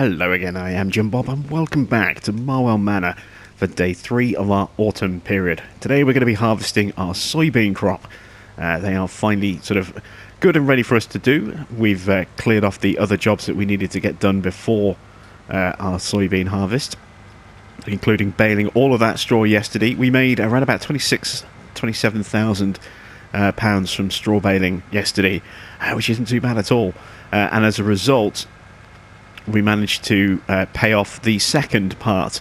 Hello again, I am Jim Bob and welcome back to Marwell Manor for day 3 of our autumn period. Today we're going to be harvesting our soybean crop. They are finally sort of good and ready for us to do. We've cleared off the other jobs that we needed to get done before our soybean harvest, including baling all of that straw yesterday. We made around about 27,000 pounds from straw baling yesterday, which isn't too bad at all. And as a result, we managed to pay off the second part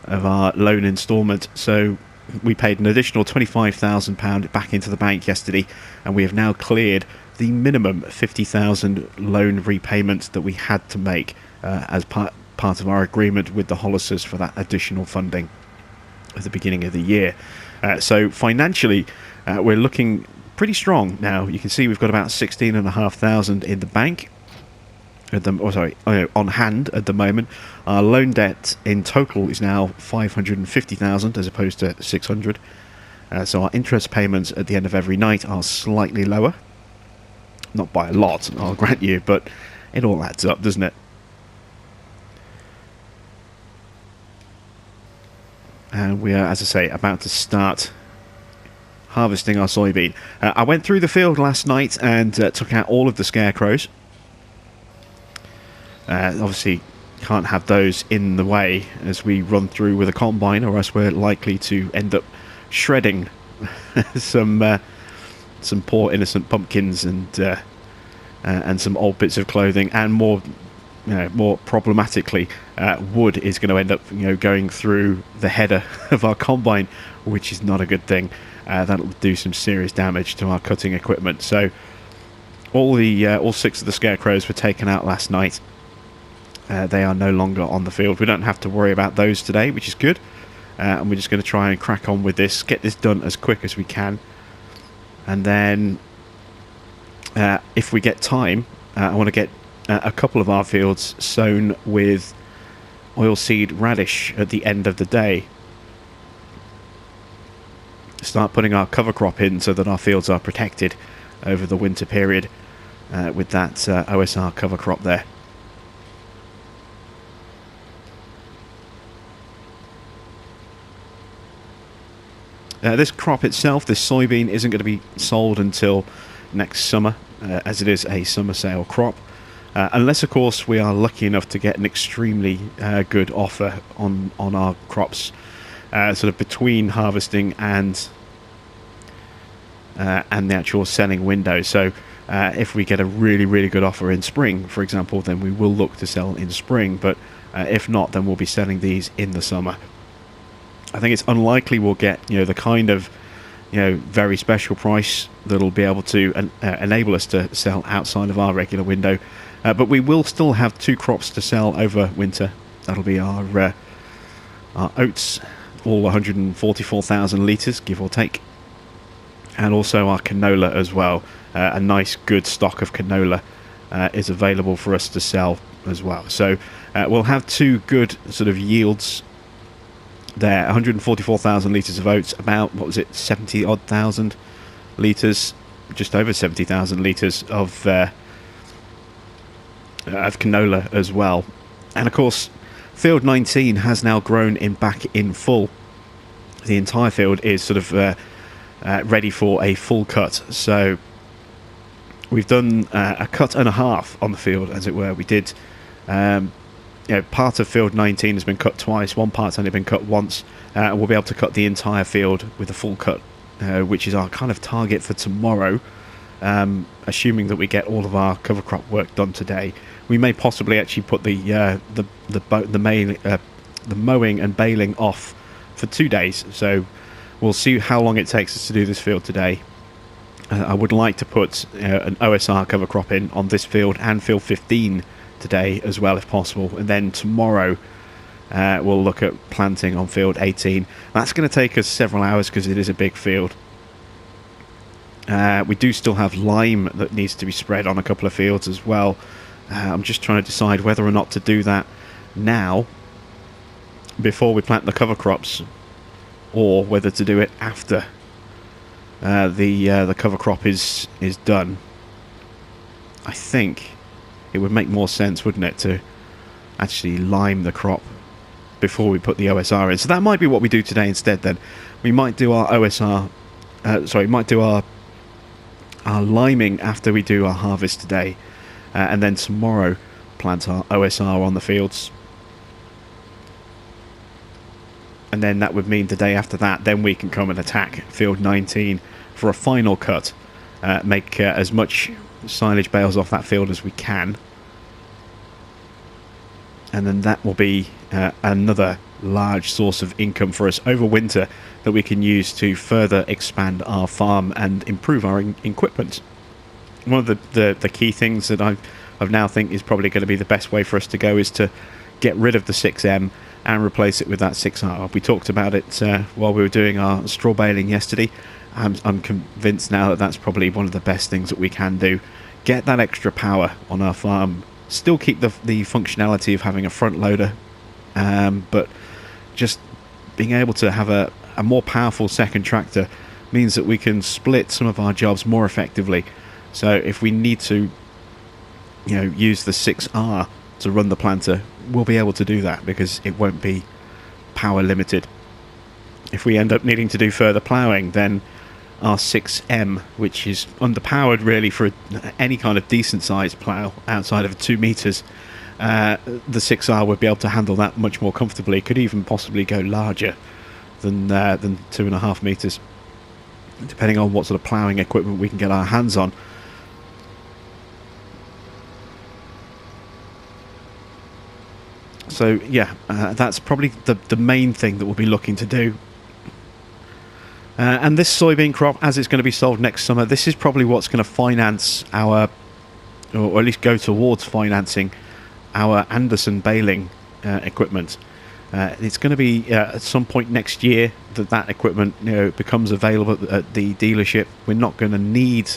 of our loan instalment. So we paid an additional £25,000 back into the bank yesterday, and we have now cleared the minimum £50,000 loan repayment that we had to make as part of our agreement with the Hollisers for that additional funding at the beginning of the year. So financially, we're looking pretty strong now. You can see we've got about 16,500 in the bank. On hand at the moment. Our loan debt in total is now 550,000 as opposed to 600. So our interest payments at the end of every night are slightly lower. Not by a lot, I'll grant you, but it all adds up, doesn't it? And we are, as I say, about to start harvesting our soybean. I went through the field last night and took out all of the scarecrows. Obviously can't have those in the way as we run through with a combine, or else we're likely to end up shredding some poor innocent pumpkins and some old bits of clothing, and more problematically, wood is going to end up going through the header of our combine, which is not a good thing. That'll do some serious damage to our cutting equipment. So all 6 of the scarecrows were taken out last night. They are no longer on the field. We don't have to worry about those today, which is good. And we're just going to try and crack on with this, get this done as quick as we can. And then, if we get time, I want to get a couple of our fields sown with oilseed radish at the end of the day. Start putting our cover crop in so that our fields are protected over the winter period with that OSR cover crop there. This crop itself, this soybean, isn't going to be sold until next summer, as it is a summer sale crop. Unless, of course, we are lucky enough to get an extremely good offer on our crops, sort of between harvesting and the actual selling window. So if we get a really, really good offer in spring, for example, then we will look to sell in spring. But if not, then we'll be selling these in the summer. I think it's unlikely we'll get the kind of very special price that'll be able to enable us to sell outside of our regular window, but we will still have 2 crops to sell over winter. That'll be our oats, all 144,000 litres, give or take, and also our canola as well. A nice good stock of canola is available for us to sell as well. So we'll have 2 good sort of yields there. 144,000 litres of oats, about 70 odd thousand litres, just over 70,000 litres of canola as well. And of course, field 19 has now grown back in full. The entire field is sort of ready for a full cut. So we've done a cut and a half on the field, as it were. We did part of field 19 has been cut twice, one part's only been cut once, and we'll be able to cut the entire field with a full cut, which is our kind of target for tomorrow, assuming that we get all of our cover crop work done today. We may possibly actually put the mowing and baling off for 2 days, so we'll see how long it takes us to do this field today. I would like to put an OSR cover crop in on this field and field 15 today as well, if possible, and then tomorrow we'll look at planting on field 18. That's going to take us several hours because it is a big field. We do still have lime that needs to be spread on a couple of fields as well. I'm just trying to decide whether or not to do that now before we plant the cover crops, or whether to do it after the cover crop is done. I think it would make more sense, wouldn't it, to actually lime the crop before we put the OSR in. So that might be what we do today instead. Then we might do our OSR, might do our liming after we do our harvest today, and then tomorrow plant our OSR on the fields. And then that would mean the day after that, then we can come and attack field 19 for a final cut, make as much silage bales off that field as we can, and then that will be another large source of income for us over winter that we can use to further expand our farm and improve our equipment. One of the key things that I've now think is probably going to be the best way for us to go is to get rid of the 6M and replace it with that 6R. We talked about it while we were doing our straw baling yesterday. I'm convinced now that that's probably one of the best things that we can do. Get that extra power on our farm, still keep the functionality of having a front loader, but just being able to have a more powerful second tractor means that we can split some of our jobs more effectively. So if we need to, use the 6R to run the planter, we'll be able to do that because it won't be power limited. If we end up needing to do further ploughing, then our 6M, which is underpowered really for any kind of decent sized plough outside of 2 meters, the 6R would be able to handle that much more comfortably. It could even possibly go larger than 2.5 meters, depending on what sort of ploughing equipment we can get our hands on. So yeah, that's probably the main thing that we'll be looking to do. And this soybean crop, as it's going to be sold next summer, this is probably what's going to finance our, or at least go towards financing our Anderson baling equipment. It's going to be at some point next year that equipment becomes available at the dealership. We're not going to need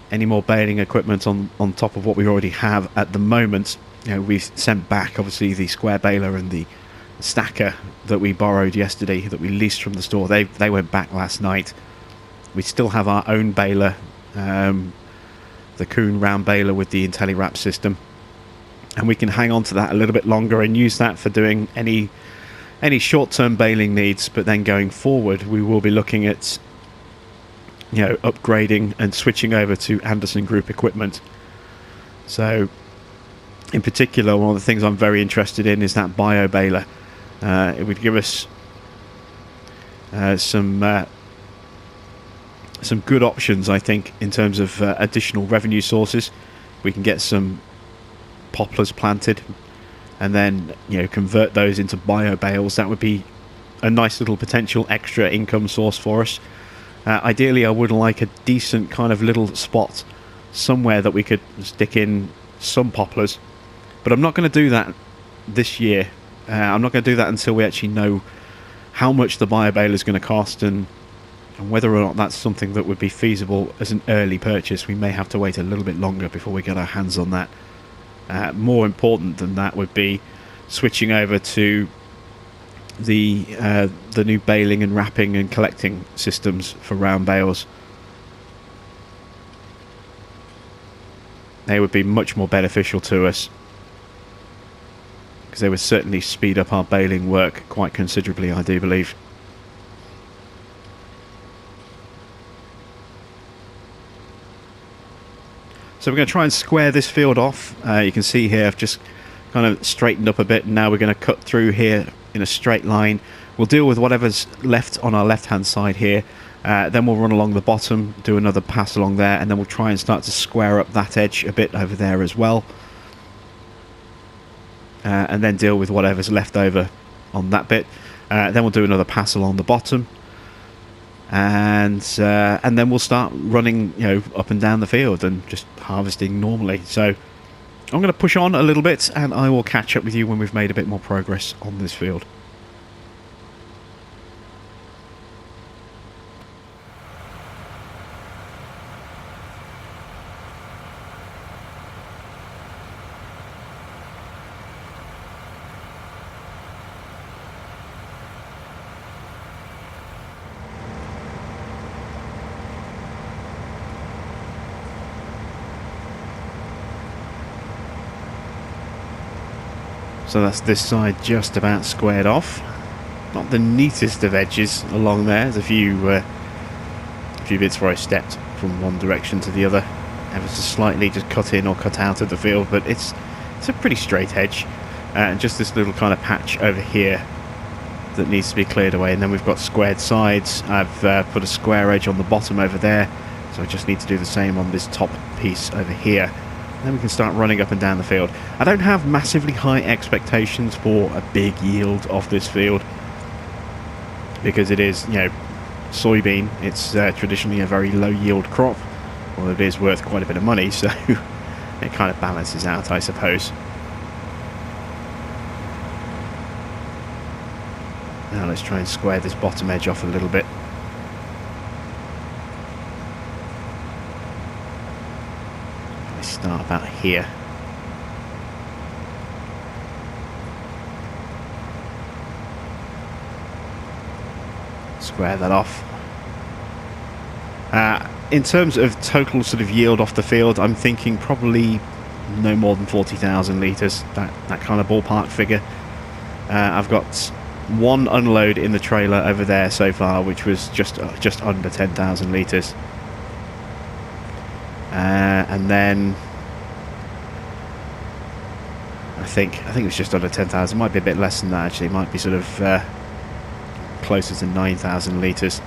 any more baling equipment on top of what we already have at the moment. We've sent back obviously the square baler and the stacker that we borrowed yesterday, that we leased from the store. They went back last night. We still have our own baler, the Kuhn round baler with the IntelliWrap system, and we can hang on to that a little bit longer and use that for doing any short-term baling needs. But then going forward, we will be looking at upgrading and switching over to Anderson Group equipment. So in particular, one of the things I'm very interested in is that bio baler. It would give us some good options, I think, in terms of additional revenue sources. We can get some poplars planted and then convert those into bio bales. That would be a nice little potential extra income source for us. Ideally, I would like a decent kind of little spot somewhere that we could stick in some poplars. But I'm not going to do that this year. I'm not going to do that until we actually know how much the bio baler is going to cost and whether or not that's something that would be feasible as an early purchase. We may have to wait a little bit longer before we get our hands on that. More important than that would be switching over to the new baling and wrapping and collecting systems for round bales. They would be much more beneficial to us, because they would certainly speed up our baling work quite considerably, I do believe. So we're going to try and square this field off. You can see here I've just kind of straightened up a bit, and now we're going to cut through here in a straight line. We'll deal with whatever's left on our left hand side here, then we'll run along the bottom, do another pass along there, and then we'll try and start to square up that edge a bit over there as well. And then deal with whatever's left over on that bit. Then we'll do another pass along the bottom, and then we'll start running, up and down the field and just harvesting normally. So I'm going to push on a little bit, and I will catch up with you when we've made a bit more progress on this field. So that's this side just about squared off. Not the neatest of edges along there. There's a few bits where I stepped from one direction to the other, ever so slightly, just cut in or cut out of the field, but it's a pretty straight edge. And just this little kind of patch over here that needs to be cleared away, and then we've got squared sides. I've put a square edge on the bottom over there, so I just need to do the same on this top piece over here. Then we can start running up and down the field. I don't have massively high expectations for a big yield off this field, because it is, soybean. It's traditionally a very low yield crop, although it is worth quite a bit of money, so it kind of balances out, I suppose. Now let's try and square this bottom edge off a little bit. Let's start about here. Square that off. In terms of total sort of yield off the field, I'm thinking probably no more than 40,000 litres, that kind of ballpark figure. I've got one unload in the trailer over there so far, which was just under 10,000 litres, and then I think it was just under 10,000. Might be a bit less than that actually. It might be sort of closer to 9,000 litres.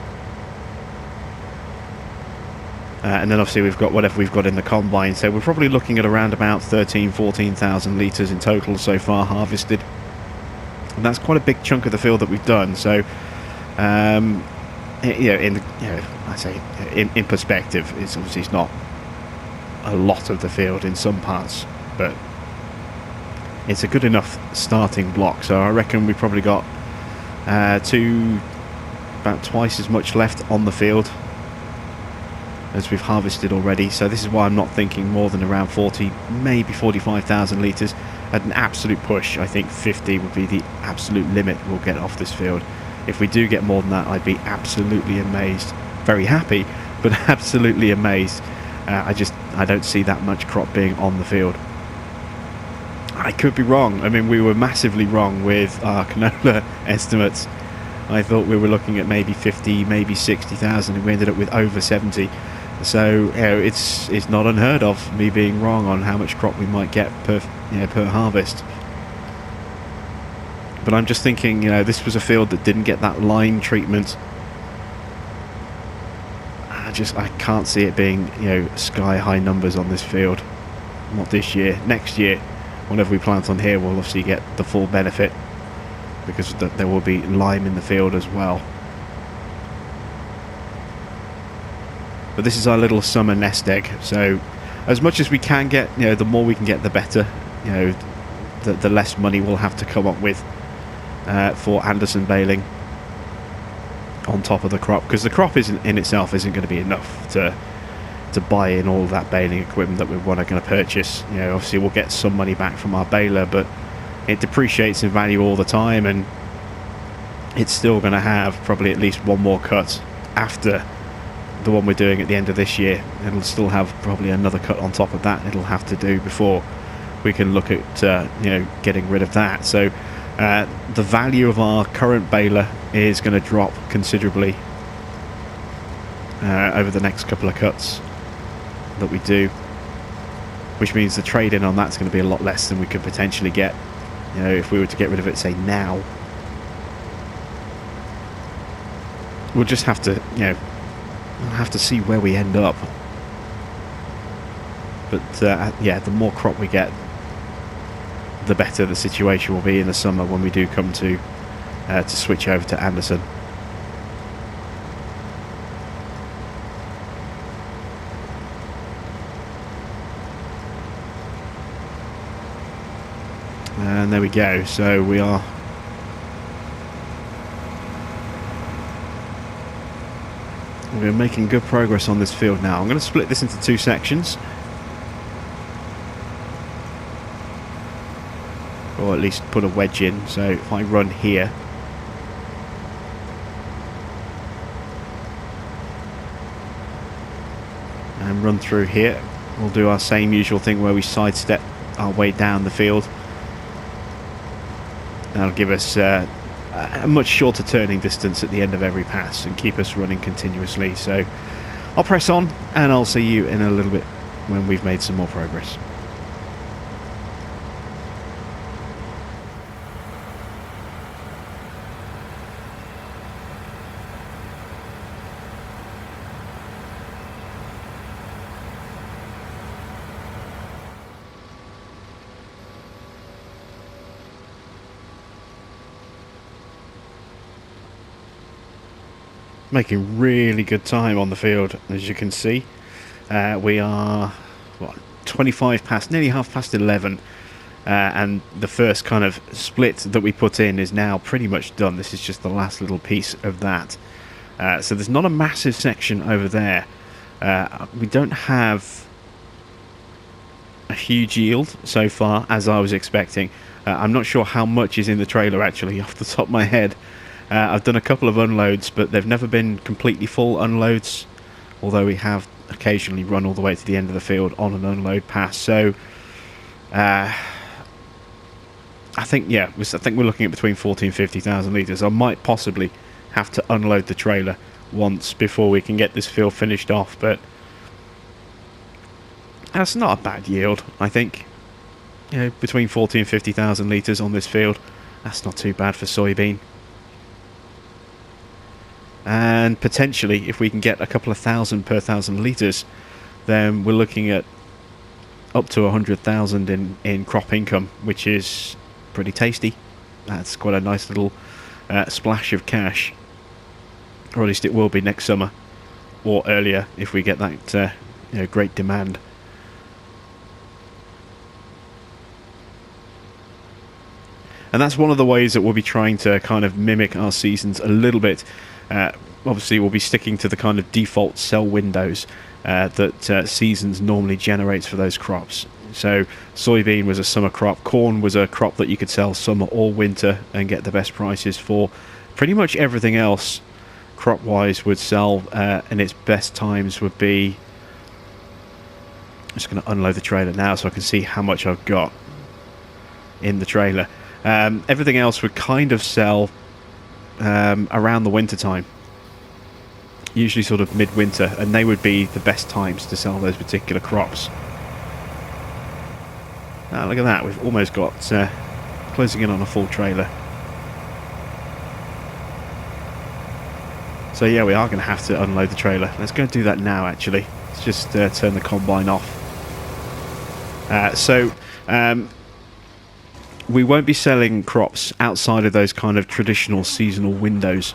And then obviously we've got whatever we've got in the combine, so we're probably looking at around about 14,000 litres in total so far harvested. And that's quite a big chunk of the field that we've done. So, in perspective, it's obviously it's not a lot of the field in some parts, but it's a good enough starting block. So I reckon we probably got about twice as much left on the field as we've harvested already. So this is why I'm not thinking more than around 40, maybe 45,000 litres. At an absolute push, I think 50 would be the absolute limit we'll get off this field. If we do get more than that, I'd be absolutely amazed. Very happy, but absolutely amazed. I don't see that much crop being on the field. I could be wrong. I mean, we were massively wrong with our canola estimates. I thought we were looking at maybe 50, maybe 60,000, and we ended up with over 70. So it's not unheard of me being wrong on how much crop we might get per harvest. But I'm just thinking, this was a field that didn't get that line treatment. I can't see it being sky high numbers on this field. Not this year. Next year, whenever we plant on here, we'll obviously get the full benefit, because there will be lime in the field as well. But this is our little summer nest egg, so as much as we can get, the more we can get, the better. The less money we'll have to come up with for Anderson baling on top of the crop, because the crop in itself isn't going to be enough to buy in all that baling equipment that we're going to purchase. Obviously we'll get some money back from our baler, but it depreciates in value all the time, and it's still going to have probably at least one more cut after the one we're doing at the end of this year. It'll still have probably another cut on top of that it'll have to do before we can look at getting rid of that. So the value of our current baler is going to drop considerably over the next couple of cuts that we do, which means the trade-in on that's going to be a lot less than we could potentially get if we were to get rid of it, say, now. We'll just have to we'll have to see where we end up. But the more crop we get, the better the situation will be in the summer when we do come to switch over to Anderson. And there we go. So we're making good progress on this field now. I'm going to split this into two sections, or at least put a wedge in. So if I run here, and run through here, we'll do our same usual thing where we sidestep our way down the field. That'll give us a much shorter turning distance at the end of every pass and keep us running continuously. So I'll press on, and I'll see you in a little bit when we've made some more progress. Making really good time on the field, as you can see. We are, what, 25 past, nearly half past 11, and the first kind of split that we put in is now pretty much done. This is just the last little piece of that. So there's not a massive section over there. We don't have a huge yield so far, as I was expecting. I'm not sure how much is in the trailer, actually, off the top of my head. I've done a couple of unloads, but they've never been completely full unloads, although we have occasionally run all the way to the end of the field on an unload pass. So I think we're looking at between 40 and 50,000 litres. I might possibly have to unload the trailer once before we can get this field finished off, but that's not a bad yield, I think. You know, between 40 and 50,000 litres on this field, that's not too bad for soybean. And potentially, if we can get a couple of thousand per 1,000 litres, then we're looking at up to 100,000 in crop income, which is pretty tasty. That's quite a nice little splash of cash, or at least it will be next summer or earlier if we get that great demand. And that's one of the ways that we'll be trying to kind of mimic our seasons a little bit. Obviously, we'll be sticking to the kind of default sell windows that seasons normally generates for those crops. So soybean was a summer crop, corn was a crop that you could sell summer or winter and get the best prices for. Pretty much everything else crop-wise would sell, and its best times would be... I'm just going to unload the trailer now so I can see how much I've got in the trailer. Everything else would kind of sell around the winter time, usually sort of midwinter, and they would be the best times to sell those particular crops. Look at that, we've almost got closing in on a full trailer. So yeah, we are going to have to unload the trailer. Let's go and do that now, actually. Let's just turn the combine off. We won't be selling crops outside of those kind of traditional seasonal windows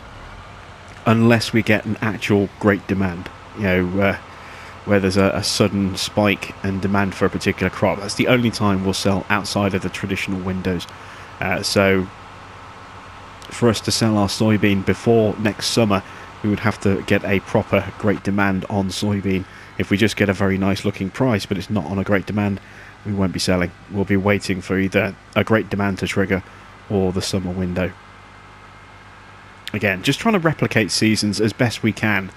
unless we get an actual great demand, where there's a sudden spike in demand for a particular crop. That's the only time we'll sell outside of the traditional windows. So for us to sell our soybean before next summer, we would have to get a proper great demand on soybean. If we just get a very nice looking price but it's not on a great demand, we won't be selling. We'll be waiting for either a great demand to trigger or the summer window. Again, just trying to replicate seasons as best we can,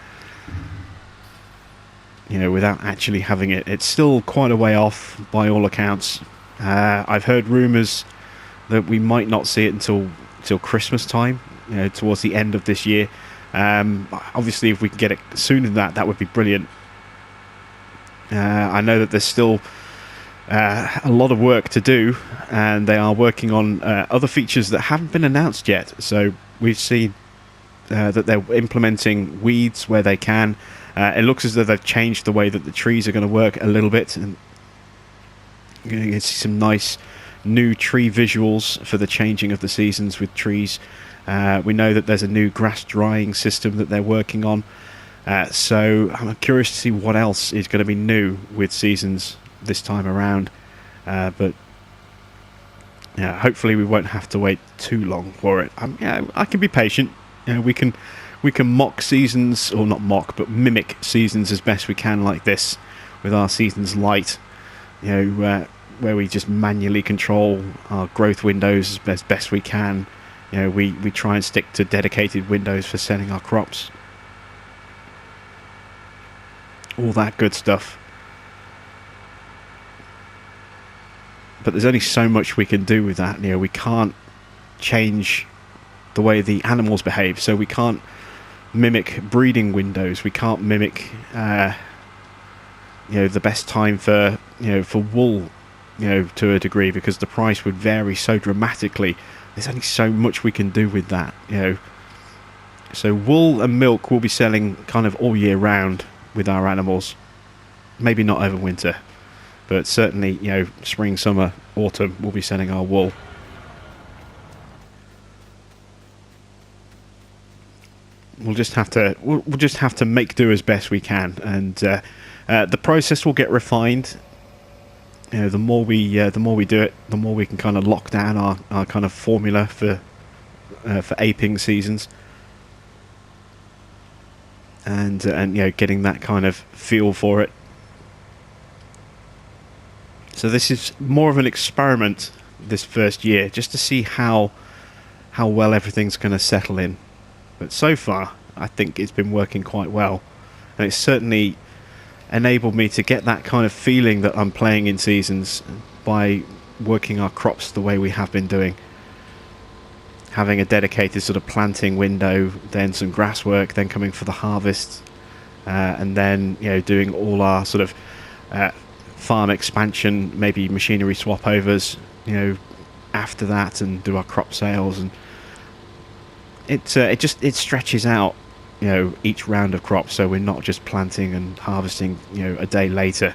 without actually having it. It's still quite a way off by all accounts. I've heard rumours that we might not see it until Christmas time, towards the end of this year. Obviously, if we can get it sooner than that, that would be brilliant. I know that there's still a lot of work to do, and they are working on other features that haven't been announced yet. So we've seen that they're implementing weeds where they can. It looks as though they've changed the way that the trees are going to work a little bit, and you're going to see some nice new tree visuals for the changing of the seasons with trees. We know that there's a new grass drying system that they're working on. So I'm curious to see what else is going to be new with seasons this time around, but hopefully we won't have to wait too long for it. I can be patient. We can mock seasons, or not mock, but mimic seasons as best we can, like this with our seasons light. Where we just manually control our growth windows as best we can. We try and stick to dedicated windows for selling our crops. All that good stuff. But there's only so much we can do with that. We can't change the way the animals behave. So we can't mimic breeding windows. We can't mimic, the best time for for wool, to a degree, because the price would vary so dramatically. There's only so much we can do with that, So wool and milk will be selling kind of all year round with our animals. Maybe not over winter, but certainly, spring, summer, autumn, we'll be selling our wool. We'll just have to make do as best we can, and the process will get refined. The more we do it, the more we can kind of lock down our kind of formula for aping seasons, and getting that kind of feel for it. So this is more of an experiment this first year, just to see how well everything's going to settle in. But so far, I think it's been working quite well, and it's certainly enabled me to get that kind of feeling that I'm playing in seasons by working our crops the way we have been doing. Having a dedicated sort of planting window, then some grass work, then coming for the harvest, and then doing all our sort of farm expansion, maybe machinery swap overs, after that, and do our crop sales, and it stretches out, each round of crops, so we're not just planting and harvesting, a day later,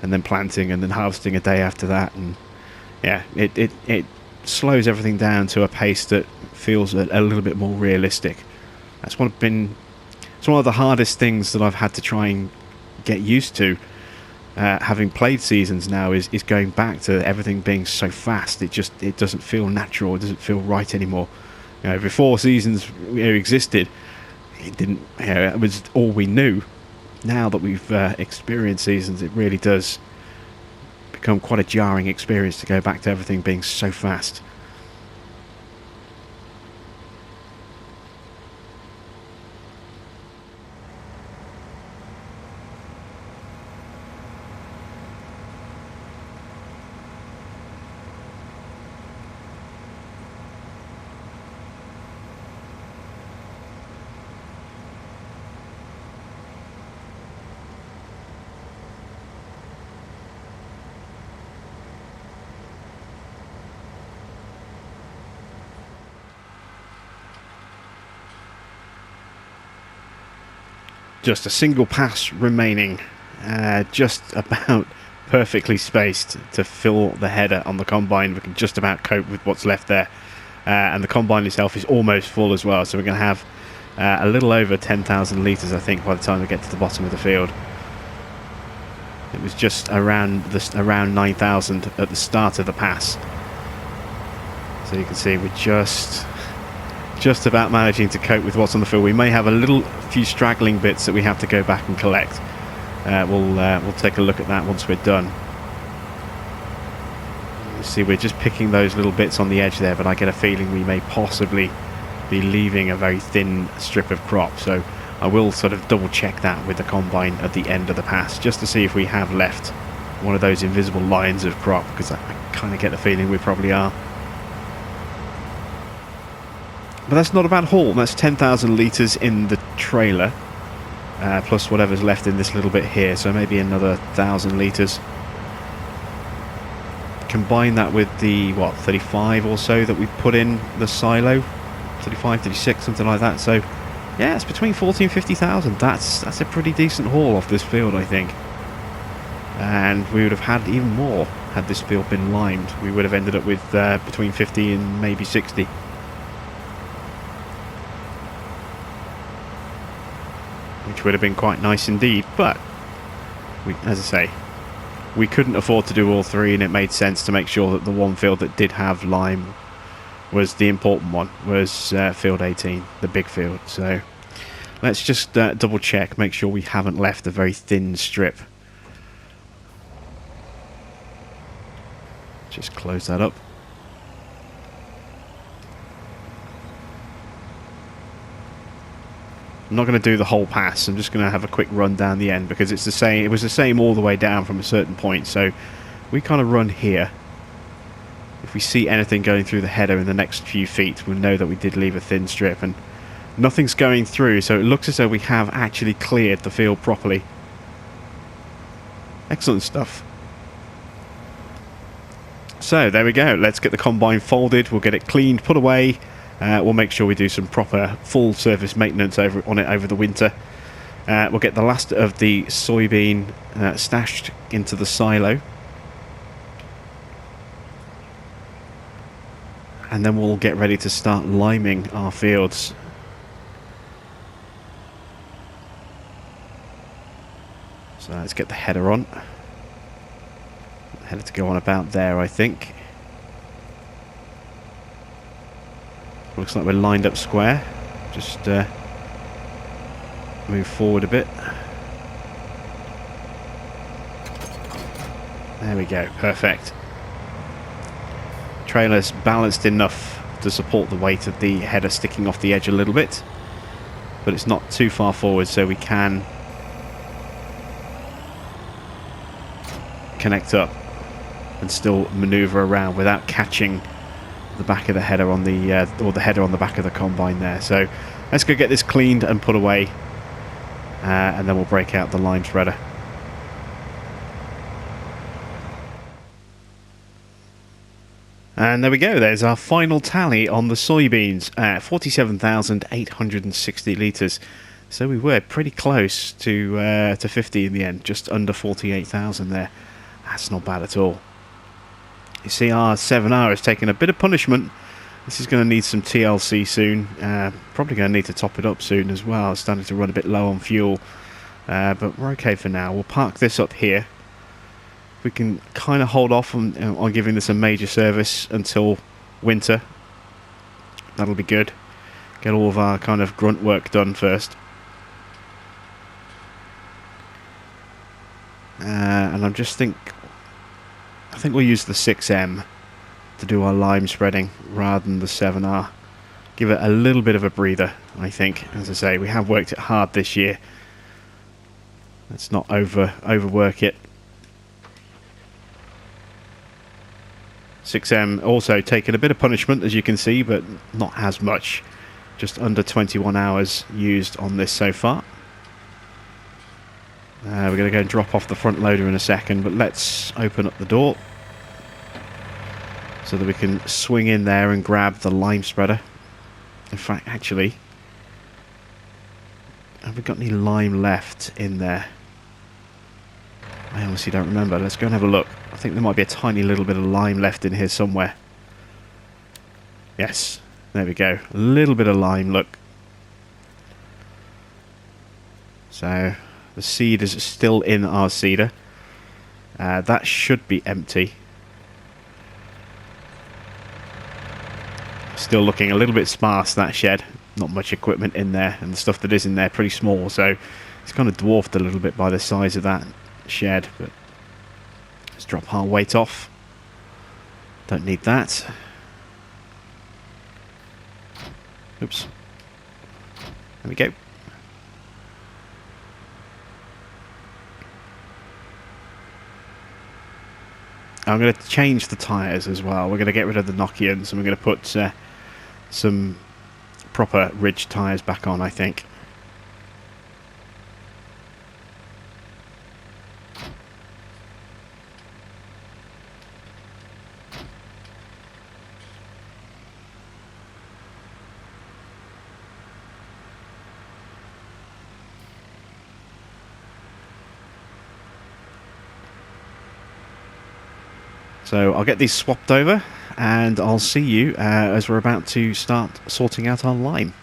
and then planting and then harvesting a day after that, and it slows everything down to a pace that feels a little bit more realistic. It's one of the hardest things that I've had to try and get used to, having played seasons now, is going back to everything being so fast. It doesn't feel natural. It doesn't feel right anymore. Before seasons existed, it didn't. It was all we knew. Now that we've experienced seasons, it really does become quite a jarring experience to go back to everything being so fast. Just a single pass remaining, just about perfectly spaced to fill the header on the combine. We can just about cope with what's left there, and the combine itself is almost full as well, so we're going to have a little over 10,000 litres, I think, by the time we get to the bottom of the field. It was just around 9,000 at the start of the pass, so you can see we're just about managing to cope with what's on the field. We may have a few straggling bits that we have to go back and collect. We'll take a look at that once we're done. You see, we're just picking those little bits on the edge there, but I get a feeling we may possibly be leaving a very thin strip of crop, so I will sort of double check that with the combine at the end of the pass, just to see if we have left one of those invisible lines of crop, because I kind of get the feeling we probably are. But that's not a bad haul. That's 10,000 litres in the trailer, plus whatever's left in this little bit here, so maybe another 1,000 litres. Combine that with the 35 or so that we put in the silo, 35, 36, something like that. So yeah, it's between 40 and 50,000. That's a pretty decent haul off this field, I think. And we would have had even more had this field been limed. We would have ended up with between 50 and maybe 60. Which would have been quite nice indeed, but as I say, we couldn't afford to do all three, and it made sense to make sure that the one field that did have lime was the important one, was field 18, the big field. So let's just double check, make sure we haven't left a very thin strip. Just close that up. I'm not going to do the whole pass. I'm just going to have a quick run down the end, because it's the same. It was the same all the way down from a certain point. So we kind of run here, if we see anything going through the header in the next few feet, we'll know that we did leave a thin strip, and nothing's going through, so it looks as though we have actually cleared the field properly. Excellent stuff. So there we go, let's get the combine folded, we'll get it cleaned, put away. We'll make sure we do some proper full service maintenance on it over the winter. We'll get the last of the soybean stashed into the silo. And then we'll get ready to start liming our fields. So let's get the header on. Header to go on about there, I think. Looks like we're lined up square. Just move forward a bit. There we go, perfect. Trailer's balanced enough to support the weight of the header sticking off the edge a little bit, but it's not too far forward, so we can connect up and still maneuver around without catching the back of the header on the or the header on the back of the combine there. So let's go get this cleaned and put away, and then we'll break out the lime spreader. And there we go, there's our final tally on the soybeans, 47,860 litres. So we were pretty close to 50 in the end, just under 48,000 there. That's not bad at all. You see, our 7R has taken a bit of punishment. This is going to need some TLC soon. Probably going to need to top it up soon as well. It's starting to run a bit low on fuel. But we're okay for now. We'll park this up here. We can kind of hold off on giving this a major service until winter. That'll be good. Get all of our kind of grunt work done first. And I think we'll use the 6M to do our lime spreading rather than the 7R. Give it a little bit of a breather, I think. As I say, we have worked it hard this year. Let's not overwork it. 6M also taken a bit of punishment, as you can see, but not as much. Just under 21 hours used on this so far. We're going to go and drop off the front loader in a second, but let's open up the door so that we can swing in there and grab the lime spreader. In fact, actually, have we got any lime left in there? I honestly don't remember. Let's go and have a look. I think there might be a tiny little bit of lime left in here somewhere. Yes, there we go. A little bit of lime, look. So the seed is still in our seeder. That should be empty. Still looking a little bit sparse, that shed. Not much equipment in there, and the stuff that is in there pretty small, so it's kind of dwarfed a little bit by the size of that shed. But let's drop our weight off. Don't need that. Oops. There we go. I'm going to change the tyres as well. We're going to get rid of the Nokians and we're going to put some proper ridge tyres back on, I think. So I'll get these swapped over and I'll see you as we're about to start sorting out our lime.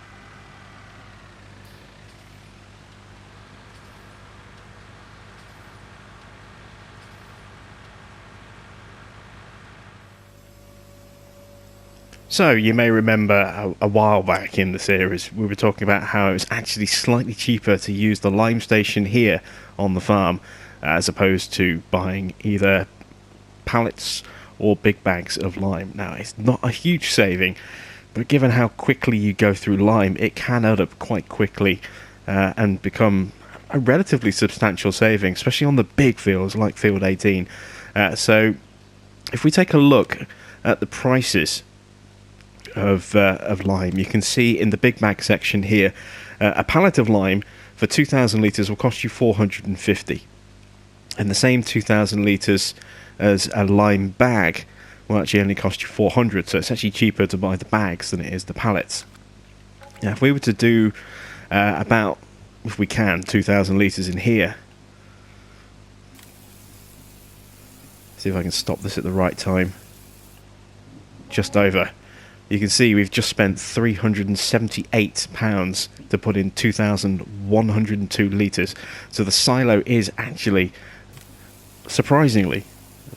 So you may remember a while back in the series we were talking about how it was actually slightly cheaper to use the lime station here on the farm as opposed to buying either pallets or big bags of lime. Now, it's not a huge saving, but given how quickly you go through lime, it can add up quite quickly and become a relatively substantial saving, especially on the big fields like Field 18. So if we take a look at the prices of lime, you can see in the big bag section here, a pallet of lime for 2,000 litres will cost you 450, and the same 2,000 litres as a lime bag will actually only cost you 400. So it's actually cheaper to buy the bags than it is the pallets. Now, if we were to do about, if we can, 2,000 litres in here. See if I can stop this at the right time. Just over. You can see we've just spent £378 to put in 2,102 litres. So the silo is actually, surprisingly,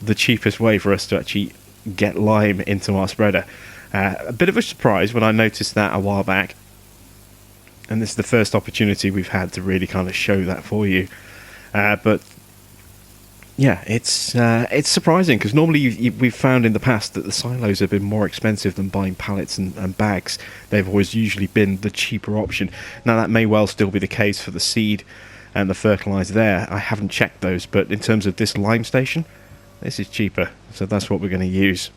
the cheapest way for us to actually get lime into our spreader. A bit of a surprise when I noticed that a while back. And this is the first opportunity we've had to really kind of show that for you. But yeah, it's surprising, because normally we've found in the past that the silos have been more expensive than buying pallets and bags. They've always usually been the cheaper option. Now, that may well still be the case for the seed and the fertiliser there. I haven't checked those, but in terms of this lime station, this is cheaper, so that's what we're going to use.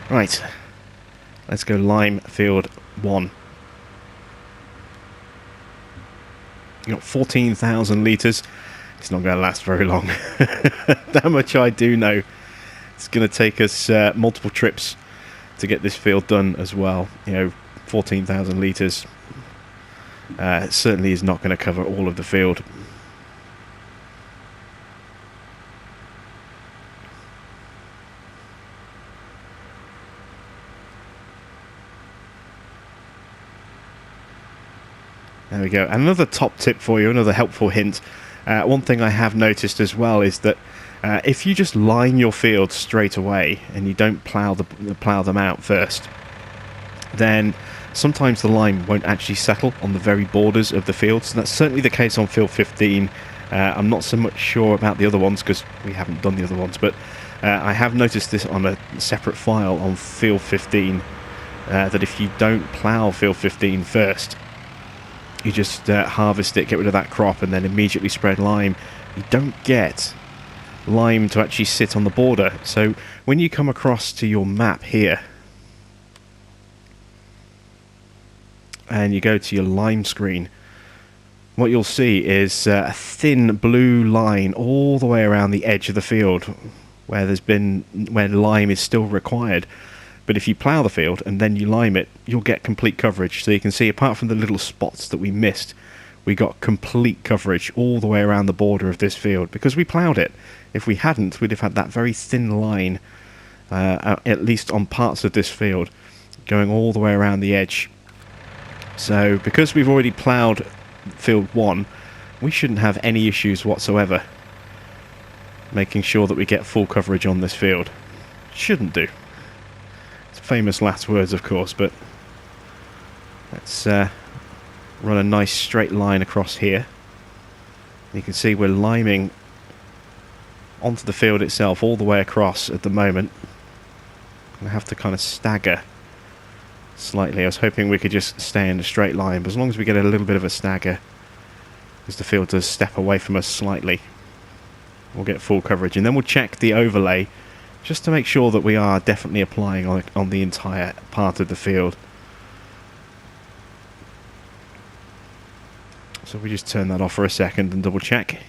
Right, let's go lime field 1. You've got 14,000 litres. It's not going to last very long. That much I do know. It's going to take us multiple trips to get this field done as well. You know, 14,000 litres certainly is not going to cover all of the field. There we go. Another top tip for you, another helpful hint. One thing I have noticed as well is that if you just line your fields straight away and you don't plough them out first, then sometimes the lime won't actually settle on the very borders of the fields. And that's certainly the case on field 15. I'm not so much sure about the other ones because we haven't done the other ones, but I have noticed this on a separate file on field 15, that if you don't plough field 15 first, you just harvest it, get rid of that crop, and then immediately spread lime, you don't get lime to actually sit on the border. So when you come across to your map here and you go to your lime screen, what you'll see is a thin blue line all the way around the edge of the field where lime is still required. But if you plough the field and then you lime it, you'll get complete coverage. So you can see, apart from the little spots that we missed, we got complete coverage all the way around the border of this field because we ploughed it. If we hadn't, we'd have had that very thin line, at least on parts of this field, going all the way around the edge. So because we've already ploughed field 1, we shouldn't have any issues whatsoever making sure that we get full coverage on this field. Shouldn't do. Famous last words, of course, but let's run a nice straight line across here. You can see we're liming onto the field itself all the way across at the moment. I have to kind of stagger slightly. I was hoping we could just stay in a straight line, but as long as we get a little bit of a stagger, because the field does step away from us slightly, we'll get full coverage. And then we'll check the overlay just to make sure that we are definitely applying on the entire part of the field. So we just turn that off for a second and double check.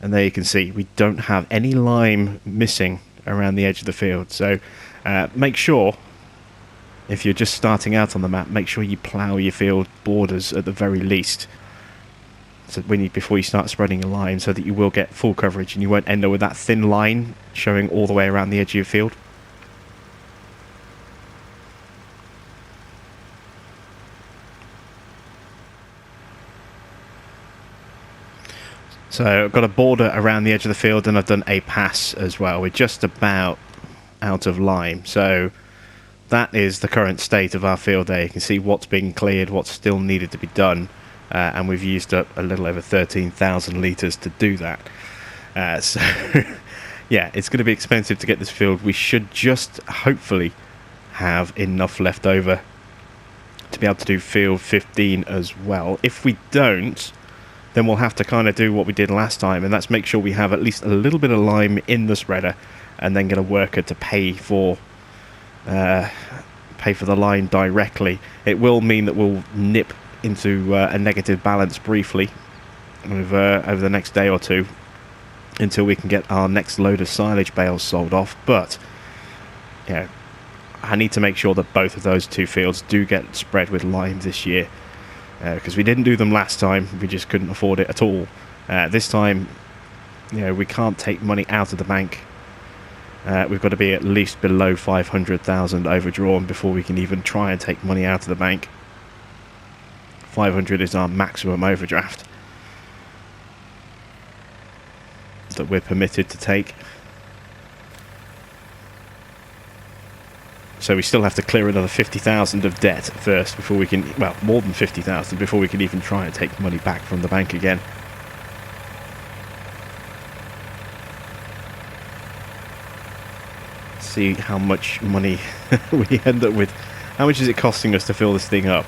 And there you can see we don't have any lime missing around the edge of the field. So make sure, if you're just starting out on the map, make sure you plough your field borders at the very least. So before you start spreading your lime, so that you will get full coverage and you won't end up with that thin line showing all the way around the edge of your field. So I've got a border around the edge of the field, and I've done a pass as well. We're just about out of lime, so that is the current state of our field there. You can see what's being cleared, what's still needed to be done. And we've used up a little over 13,000 litres to do that. So, yeah, it's going to be expensive to get this field. We should just hopefully have enough left over to be able to do field 15 as well. If we don't, then we'll have to kind of do what we did last time, and that's make sure we have at least a little bit of lime in the spreader and then get a worker to pay for the line directly, it will mean that we'll nip into a negative balance briefly over the next day or two until we can get our next load of silage bales sold off. But yeah, I need to make sure that both of those two fields do get spread with lime this year, because we didn't do them last time. We just couldn't afford it at all. This time, we can't take money out of the bank. We've got to be at least below 500,000 overdrawn before we can even try and take money out of the bank. 500 is our maximum overdraft that we're permitted to take. So we still have to clear another 50,000 of debt first before we can, well, more than 50,000 before we can even try and take money back from the bank again. See how much money we end up with. How much is it costing us to fill this thing up?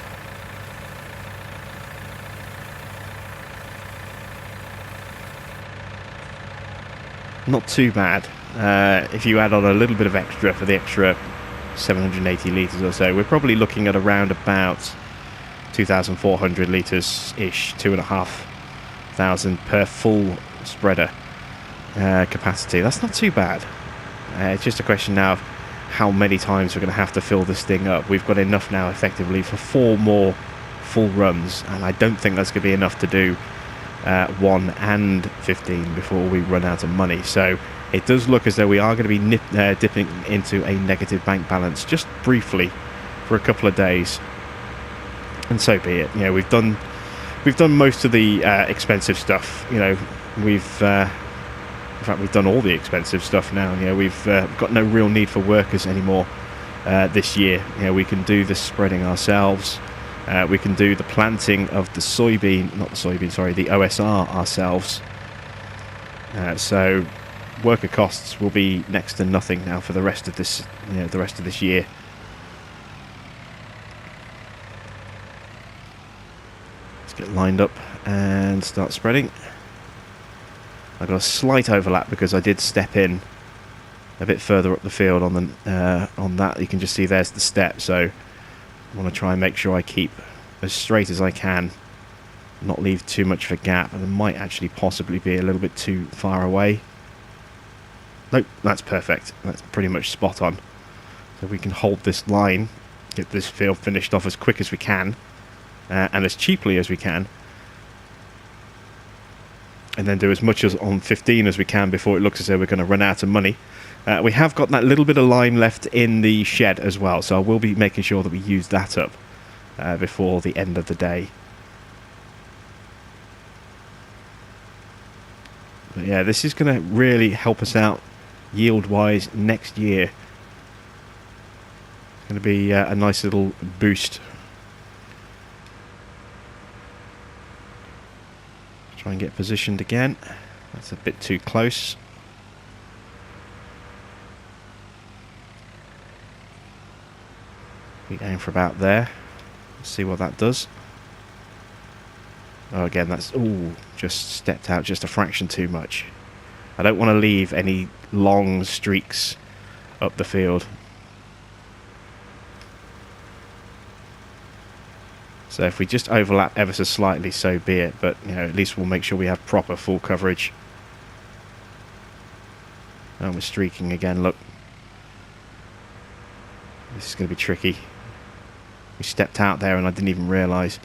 Not too bad. If you add on a little bit of extra for the extra 780 litres or so, we're probably looking at around about 2,400 litres-ish, 2,500 per full spreader capacity. That's not too bad. It's just a question now of how many times we're going to have to fill this thing up. We've got enough now effectively for 4 more full runs, and I don't think that's going to be enough to do 1 and 15 before we run out of money. So it does look as though we are going to be dipping into a negative bank balance just briefly for a couple of days, and so be it. We've done most of the expensive stuff. In fact, we've done all the expensive stuff now. We've got no real need for workers anymore this year. We can do the spreading ourselves. We can do the planting of the the OSR ourselves. So worker costs will be next to nothing now for the rest of this, year. Let's get lined up and start spreading. I got a slight overlap because I did step in a bit further up the field on that. You can just see there's the step, so I want to try and make sure I keep as straight as I can, not leave too much of a gap, and it might actually possibly be a little bit too far away. Nope, that's perfect. That's pretty much spot on. So we can hold this line, get this field finished off as quick as we can, and as cheaply as we can, and then do as much as on 15 as we can before it looks as though we're going to run out of money. We have got that little bit of lime left in the shed as well, so I will be making sure that we use that up before the end of the day. But yeah, this is going to really help us out yield-wise next year. It's going to be a nice little boost. Try and get positioned again. That's a bit too close. We aim for about there. Let's see what that does. Oh, again, that's just stepped out just a fraction too much. I don't want to leave any long streaks up the field. So if we just overlap ever so slightly, so be it. But at least we'll make sure we have proper full coverage. And we're streaking again. Look, this is going to be tricky. We stepped out there and I didn't even realise.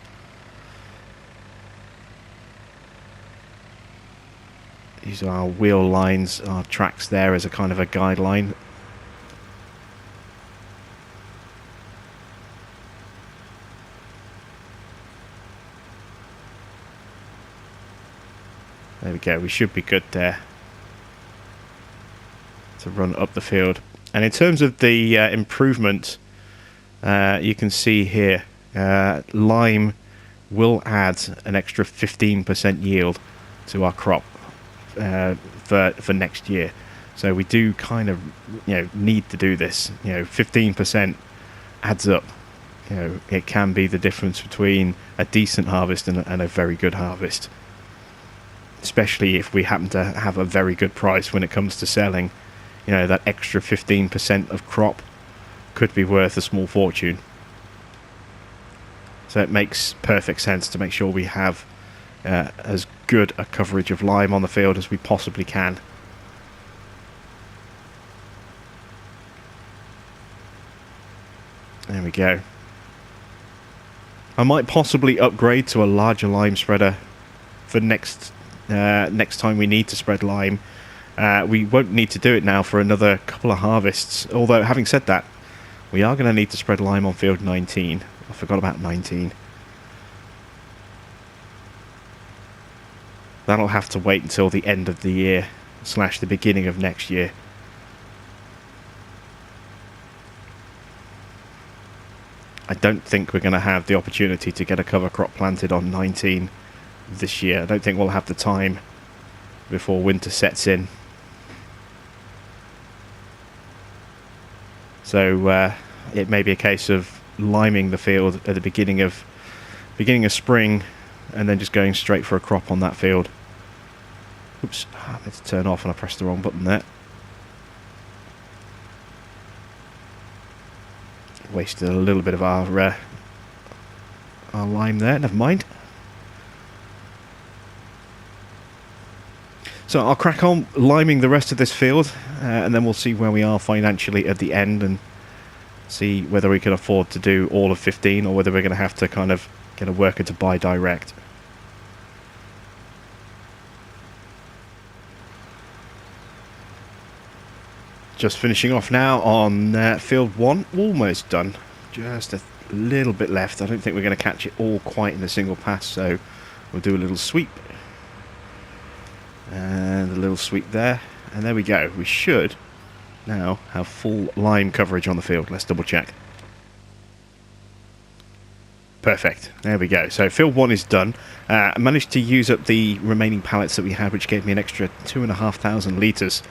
These are our wheel lines, our tracks there as a kind of a guideline. There we go, we should be good there to run up the field. And in terms of the improvement, you can see here, lime will add an extra 15% yield to our crop for next year. So we do kind of need to do this. 15% adds up. It can be the difference between a decent harvest and a very good harvest, especially if we happen to have a very good price when it comes to selling. you know, that extra 15% of crop could be worth a small fortune. So it makes perfect sense to make sure we have as good a coverage of lime on the field as we possibly can. There we go. I might possibly upgrade to a larger lime spreader for next time we need to spread lime. We won't need to do it now for another couple of harvests. Although, having said that, we are going to need to spread lime on field 19. I forgot about 19. That'll have to wait until the end of the year / the beginning of next year. I don't think we're going to have the opportunity to get a cover crop planted on 19 this year. I don't think we'll have the time before winter sets in. So it may be a case of liming the field at the beginning of spring, and then just going straight for a crop on that field. Oops, I meant to turn off and I pressed the wrong button there. Wasted a little bit of our lime there, never mind. So I'll crack on liming the rest of this field, and then we'll see where we are financially at the end, and see whether we can afford to do all of 15, or whether we're going to have to kind of get a worker to buy direct. Just finishing off now on field 1, almost done. Just a little bit left. I don't think we're going to catch it all quite in a single pass, so we'll do a little sweep. And a little sweep there. And there we go. We should now have full lime coverage on the field. Let's double check. Perfect. There we go. So field 1 is done. I managed to use up the remaining pallets that we had, which gave me an extra 2,500 litres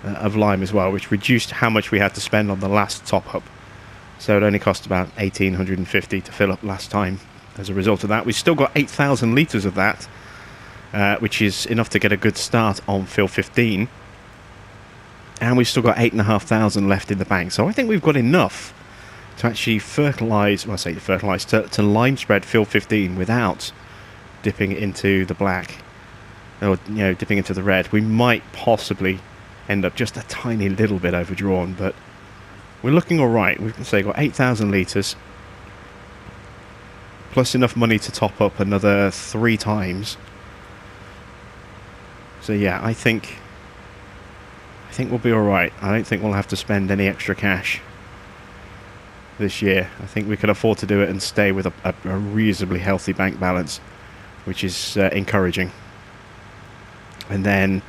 of lime as well, which reduced how much we had to spend on the last top up. So it only cost about 1,850 to fill up last time. As a result of that, we've still got 8,000 litres of that, which is enough to get a good start on field 15. And we've still got 8,500 left in the bank. So I think we've got enough to actually fertilise, well, I say fertilise, to lime spread field 15 without dipping into the black, or, you know, dipping into the red. We might possibly end up just a tiny little bit overdrawn, but we're looking alright. We can say got 8,000 litres, plus enough money to top up another 3 times. So yeah, I think we'll be alright. I don't think we'll have to spend any extra cash this year. I think we can afford to do it and stay with a reasonably healthy bank balance, which is encouraging. And then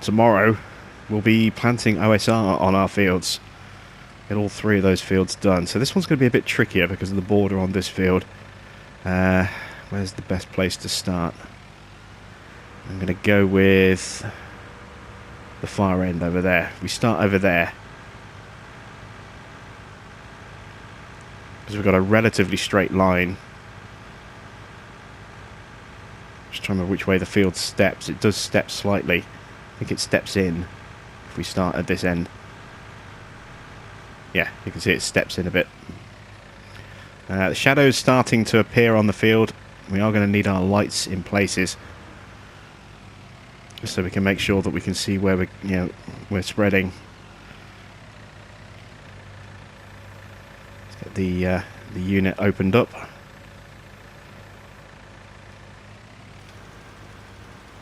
tomorrow we'll be planting OSR on our fields. Get all 3 of those fields done. So this one's going to be a bit trickier because of the border on this field. Where's the best place to start? I'm going to go with the far end over there. We start over there, because we've got a relatively straight line. Just trying to remember which way the field steps. It does step slightly. I think it steps in if we start at this end. Yeah, you can see it steps in a bit. The shadow's starting to appear on the field. We are going to need our lights in places, just so we can make sure that we can see where we're spreading. Let's get the unit opened up.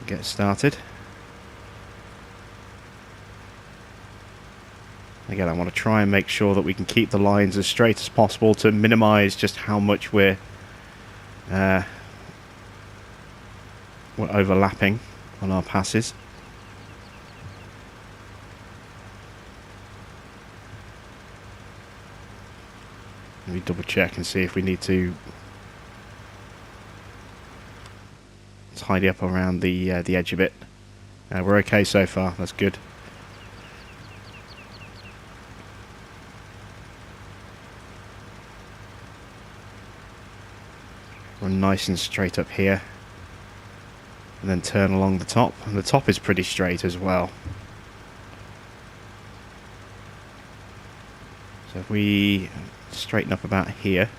Get started. Again, I want to try and make sure that we can keep the lines as straight as possible to minimise just how much we're overlapping on our passes. Let me double check and see if we need to tidy up around the edge of it. We're okay so far, that's good. Run nice and straight up here, and then turn along the top, and the top is pretty straight as well. So if we straighten up about here,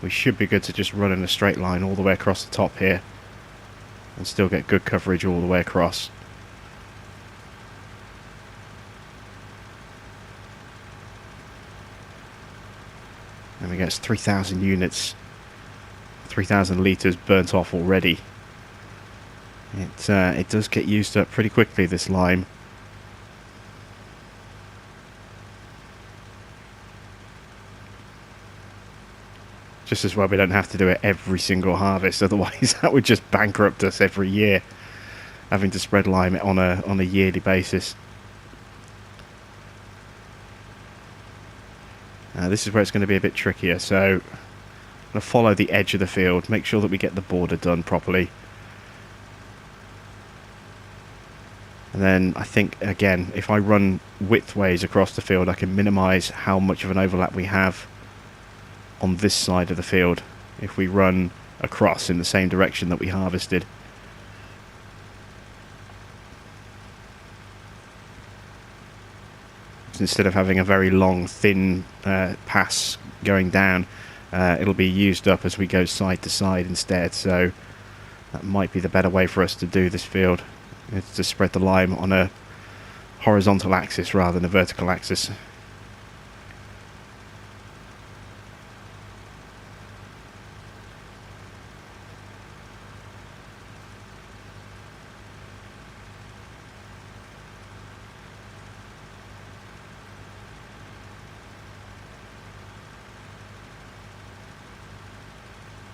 we should be good to just run in a straight line all the way across the top here and still get good coverage all the way across. And we get 3,000 units, 3,000 litres burnt off already. It does get used up pretty quickly, this lime. Just as well we don't have to do it every single harvest, otherwise that would just bankrupt us every year, having to spread lime on a yearly basis. This is where it's going to be a bit trickier, so I'm going to follow the edge of the field, make sure that we get the border done properly. And then I think, again, if I run widthways across the field, I can minimise how much of an overlap we have on this side of the field if we run across in the same direction that we harvested. So instead of having a very long thin pass going down, it'll be used up as we go side to side instead, so that might be the better way for us to do this field. It's to spread the lime on a horizontal axis rather than a vertical axis.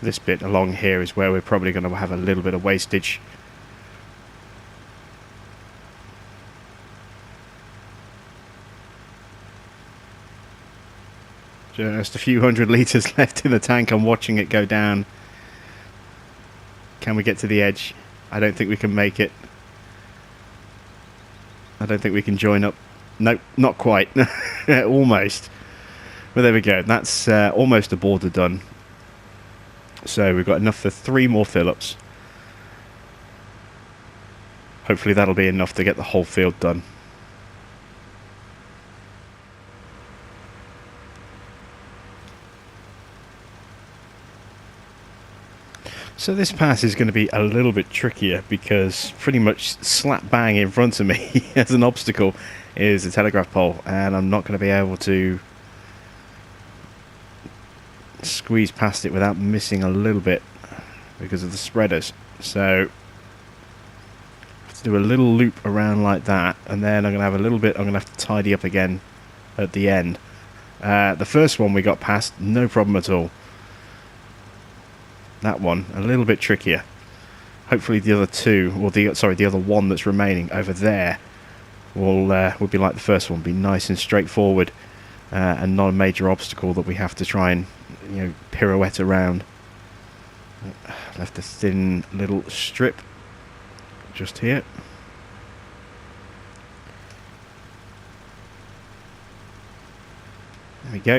This bit along here is where we're probably going to have a little bit of wastage. Just a few hundred litres left in the tank. I'm watching it go down. Can we get to the edge? I don't think we can make it. I don't think we can join up. Nope, not quite. Almost. But there we go. That's almost a border done. So we've got enough for 3 more fill-ups. Hopefully that'll be enough to get the whole field done. So this pass is going to be a little bit trickier because pretty much slap bang in front of me as an obstacle is a telegraph pole, and I'm not going to be able to squeeze past it without missing a little bit because of the spreaders. So let's do a little loop around like that, and then I'm going to have a little bit I'm going to have to tidy up again at the end. The first one we got past, no problem at all. That one a little bit trickier. Hopefully the other two, or the other one that's remaining over there will be like the first one, be nice and straightforward, and not a major obstacle that we have to try and pirouette around. Left a thin little strip just here. There we go.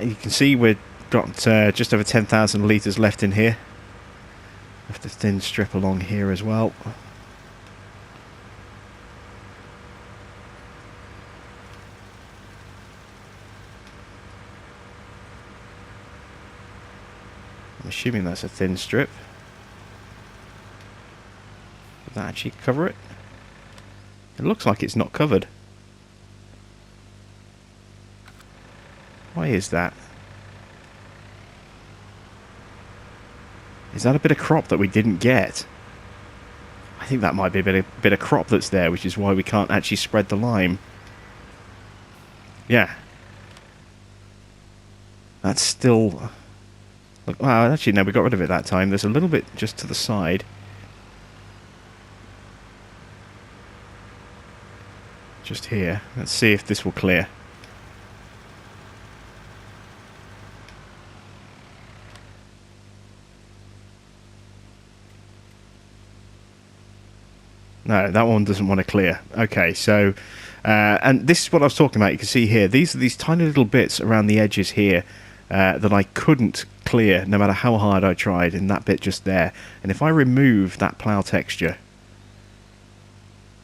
You can see we've got just over 10,000 litres left in here. Left a thin strip along here as well. I'm assuming that's a thin strip. Does that actually cover it? It looks like it's not covered. Why is that? Is that a bit of crop that we didn't get? I think that might be a bit of crop that's there, which is why we can't actually spread the lime. Yeah. That's still... Look, well, actually, no, we got rid of it that time. There's a little bit just to the side. Just here. Let's see if this will clear. No, that one doesn't want to clear. Okay, so... and this is what I was talking about. You can see here. These are these tiny little bits around the edges here that I couldn't clear no matter how hard I tried, in that bit just there. And if I remove that plough texture,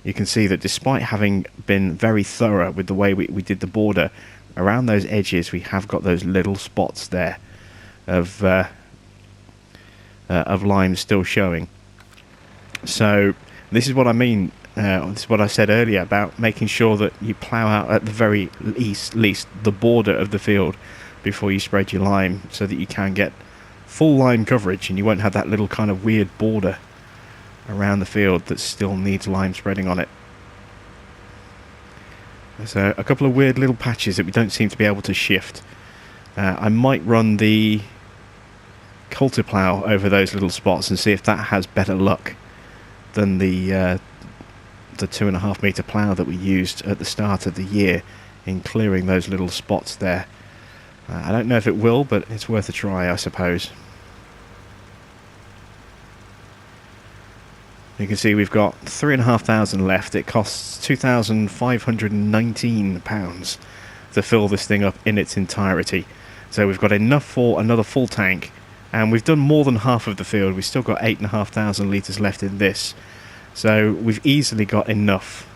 you can see that despite having been very thorough with the way we did the border, around those edges we have got those little spots there of lime still showing. So this is what I mean, this is what I said earlier about making sure that you plough out at the very least the border of the field before you spread your lime, so that you can get full lime coverage and you won't have that little kind of weird border around the field that still needs lime spreading on it. There's a couple of weird little patches that we don't seem to be able to shift. I might run the coulter plough over those little spots and see if that has better luck than the 2.5 metre plough that we used at the start of the year in clearing those little spots there. I don't know if it will, but it's worth a try, I suppose. You can see we've got 3,500 left. It costs £2,519 to fill this thing up in its entirety. So we've got enough for another full tank, and we've done more than half of the field. We've still got 8,500 litres left in this. So we've easily got enough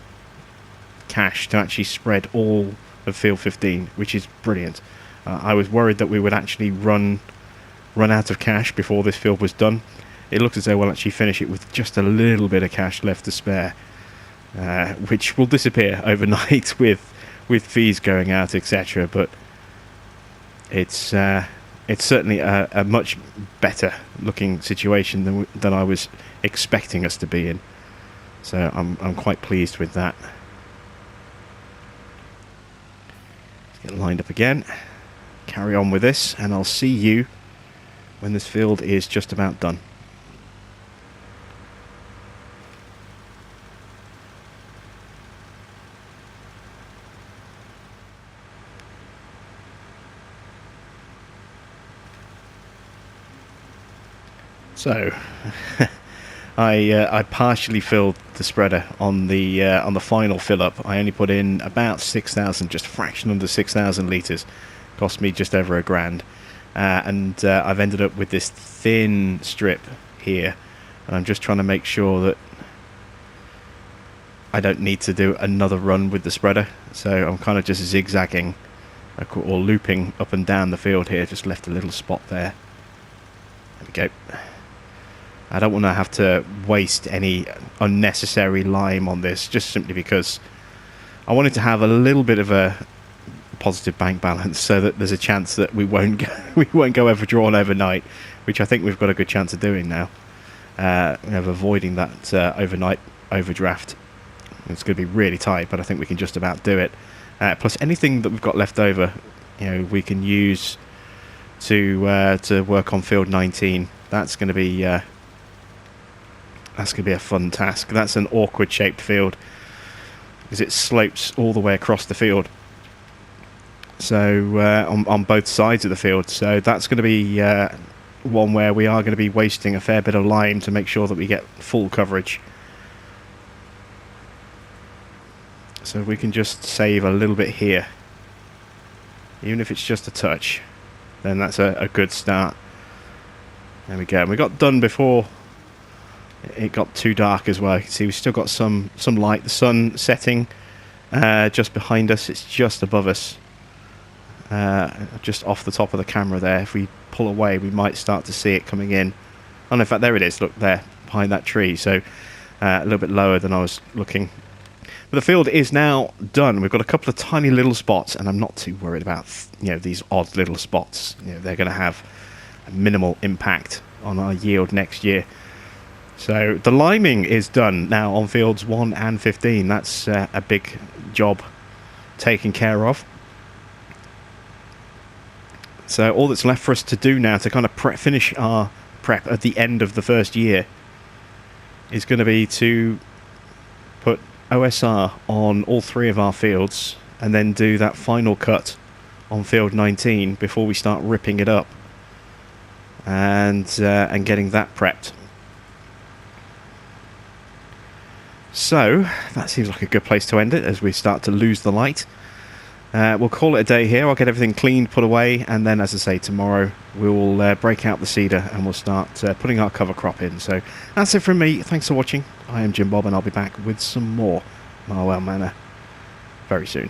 cash to actually spread all of field 15, which is brilliant. I was worried that we would actually run out of cash before this field was done. It looks as though we'll actually finish it with just a little bit of cash left to spare, which will disappear overnight with fees going out, etc. But it's certainly a much better looking situation than I was expecting us to be in. So I'm quite pleased with that. Let's get lined up again. Carry on with this, and I'll see you when this field is just about done. So, I partially filled the spreader on the final fill up. I only put in about 6,000, just a fraction under 6,000 litres. Cost me just over £1,000, and I've ended up with this thin strip here. And I'm just trying to make sure that I don't need to do another run with the spreader. So I'm kind of just zigzagging or looping up and down the field here. Just left a little spot there. There we go. I don't want to have to waste any unnecessary lime on this, just simply because I wanted to have a little bit of a positive bank balance, so that there's a chance that we won't go overdrawn overnight, which I think we've got a good chance of doing now, of avoiding that overnight overdraft. It's going to be really tight, but I think we can just about do it. Plus anything that we've got left over, we can use to work on field 19. That's going to be a fun task. That's an awkward shaped field because it slopes all the way across the field, so on both sides of the field. So that's going to be one where we are going to be wasting a fair bit of lime to make sure that we get full coverage. So we can just save a little bit here, even if it's just a touch, then that's a good start. There we go. And we got done before it got too dark as well. You can see we've still got some light. The sun setting just behind us. It's just above us, just off the top of the camera there. If we pull away, we might start to see it coming in. Oh no, in fact there it is. Look there, behind that tree. So a little bit lower than I was looking. But the field is now done. We've got a couple of tiny little spots, and I'm not too worried about these odd little spots. They're going to have a minimal impact on our yield next year. So the liming is done now on fields 1 and 15. That's a big job taken care of. So all that's left for us to do now to kind of finish our prep at the end of the first year is going to be to put OSR on all 3 of our fields, and then do that final cut on field 19 before we start ripping it up and getting that prepped. So that seems like a good place to end it as we start to lose the light. we'll call it a day here. I'll get everything cleaned, put away, and then, as I say, tomorrow we will break out the seeder and we'll start putting our cover crop in. So that's it from me. Thanks for watching. I am Jim Bob, and I'll be back with some more Marwell Manor very soon.